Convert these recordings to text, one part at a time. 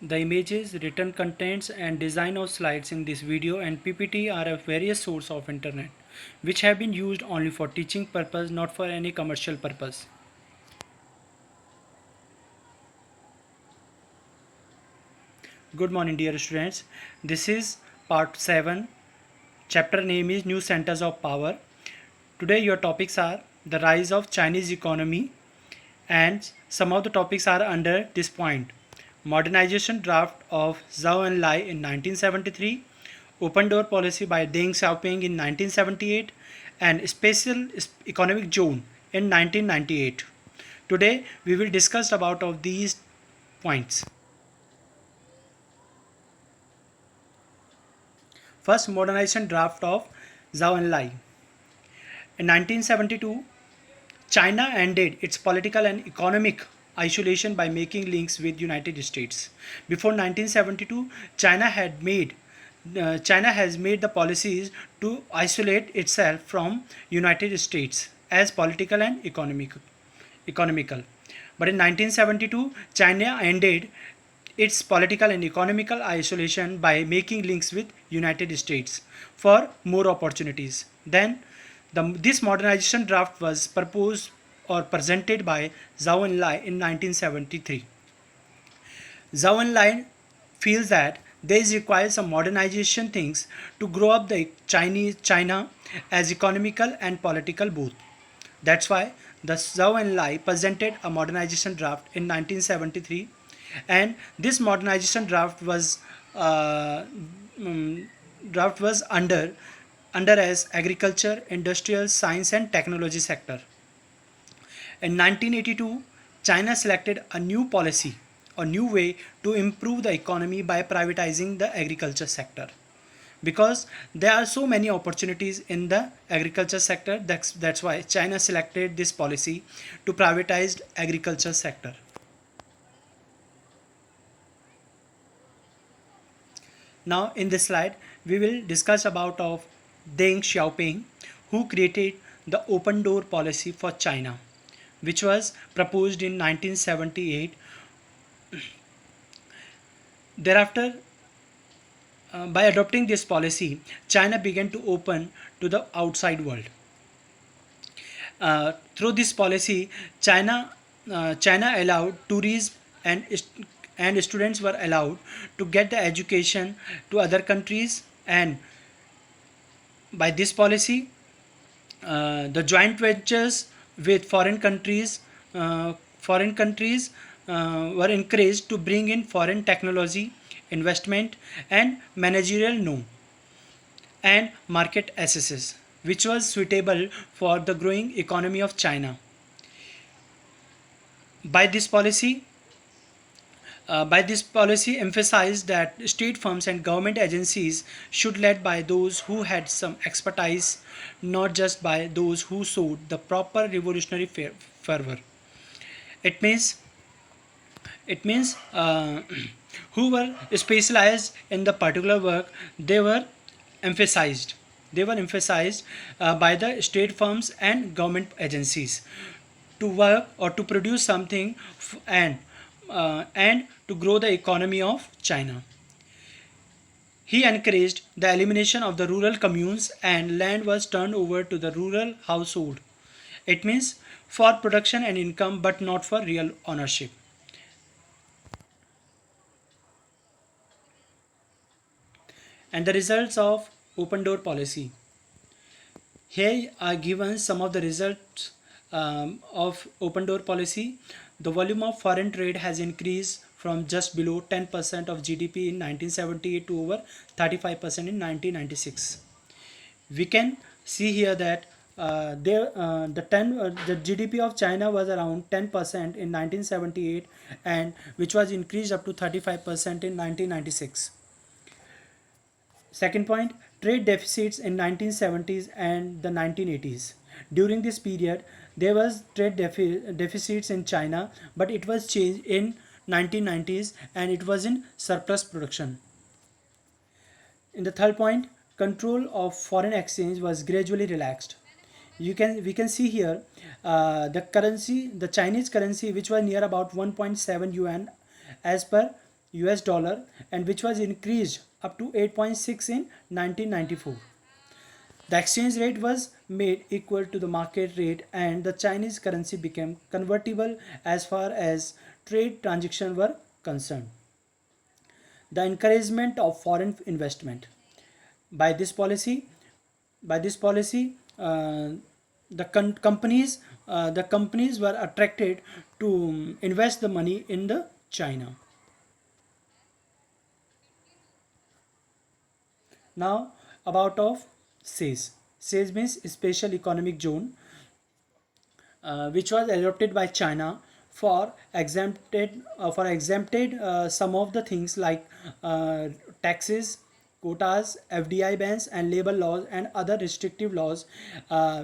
The images, written contents and design of slides in this video and PPT are a various source of internet which have been used only for teaching purpose, not for any commercial purpose. Good morning dear students. This is part 7. Chapter name is New Centers of Power. Today your topics are the rise of Chinese economy and some of the topics are under this point. Modernization draft of Zhou Enlai in 1973, open door policy by Deng Xiaoping in 1978 and special economic zone in 1998. Today we will discuss about of these points. First, modernization draft of Zhou Enlai. In 1972, China ended its political and economic isolation by making links with United States. Before 1972, China has made the policies to isolate itself from United States as political and economical. But in 1972, China ended its political and economical isolation by making links with United States for more opportunities. Then this modernization draft was proposed or presented by Zhou Enlai in 1973. Zhou Enlai feels that there is required some modernization things to grow up the China as economical and political both. That's why the Zhou Enlai presented a modernization draft in 1973, and this modernization uh, mm, draft was under as agriculture, industrial, science and technology sector. In 1982, China selected a new policy, a new way to improve the economy by privatizing the agriculture sector. Because there are so many opportunities in the agriculture sector, that's why China selected this policy to privatize agriculture sector. Now in this slide, we will discuss about of Deng Xiaoping, who created the open door policy for China, which was proposed in 1978. Thereafter, by adopting this policy, China began to open to the outside world. Through this policy, China allowed tourism and students were allowed to get the education to other countries, and by this policy the joint ventures with foreign countries were encouraged to bring in foreign technology, investment and managerial know and market access, which was suitable for the growing economy of China. By this policy, emphasized that state firms and government agencies should led by those who had some expertise, not just by those who showed the proper revolutionary fervor. It means it means who were specialized in the particular work, they were emphasized by the state firms and government agencies to work or to produce something and to grow the economy of China. He encouraged the elimination of the rural communes and land was turned over to the rural household. It means for production and income but not for real ownership. And the results of open door policy. Here are given some of the results of open door policy. The volume of foreign trade has increased from just below 10% of GDP in 1978 to over 35% in 1996. We can see here that the GDP of China was around 10% in 1978 and which was increased up to 35% in 1996. Second point, trade deficits in 1970s and the 1980s. During this period, there was trade deficits in China, but it was changed in 1990s and it was in surplus production. In the third point, control of foreign exchange was gradually relaxed. We can see here the Chinese currency, which was near about 1.7 yuan as per US dollar, and which was increased up to 8.6 in 1994. The exchange rate was made equal to the market rate, and the Chinese currency became convertible as far as trade transactions were concerned. The encouragement of foreign investment. By this policy, by this policy, the companies were attracted to invest the money in the China. Now about of SEZ. SEZ means Special Economic Zone, which was adopted by China for exempted some of the things like taxes, quotas, FDI bans, and labor laws and other restrictive laws,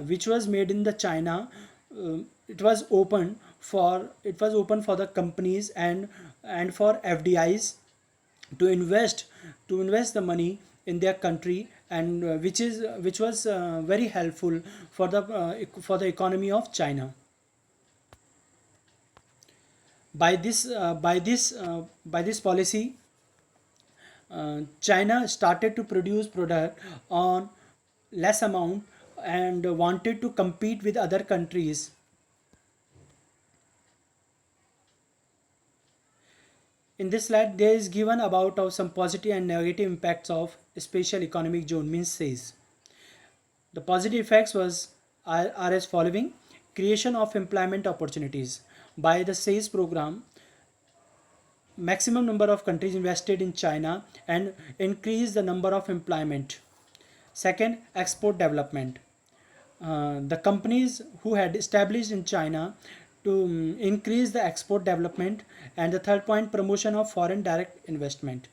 which was made in the China. It was open for the companies and for FDIs to invest the money in their country, and which was very helpful for the economy of China. By this policy, China started to produce product on less amount and wanted to compete with other countries. In this slide, there is given about of some positive and negative impacts of special economic zone, means SEZ. The positive effects are as following: creation of employment opportunities. By the SEZ program, maximum number of countries invested in China and increase the number of employment. Second, export development. The companies who had established in China to increase the export development. And the third point, promotion of foreign direct investment.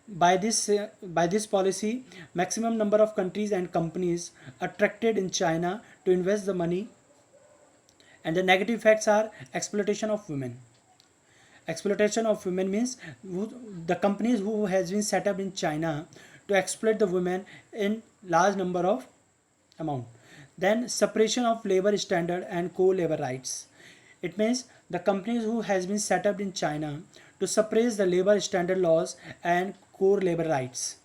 By this policy, maximum number of countries and companies attracted in China to invest the money. And the negative effects are exploitation of women. Exploitation of women means the companies who has been set up in China to exploit the women in large number of amount. Then separation of labor standard and co-labor rights. It means the companies who has been set up in China to suppress the labor standard laws and core labor rights.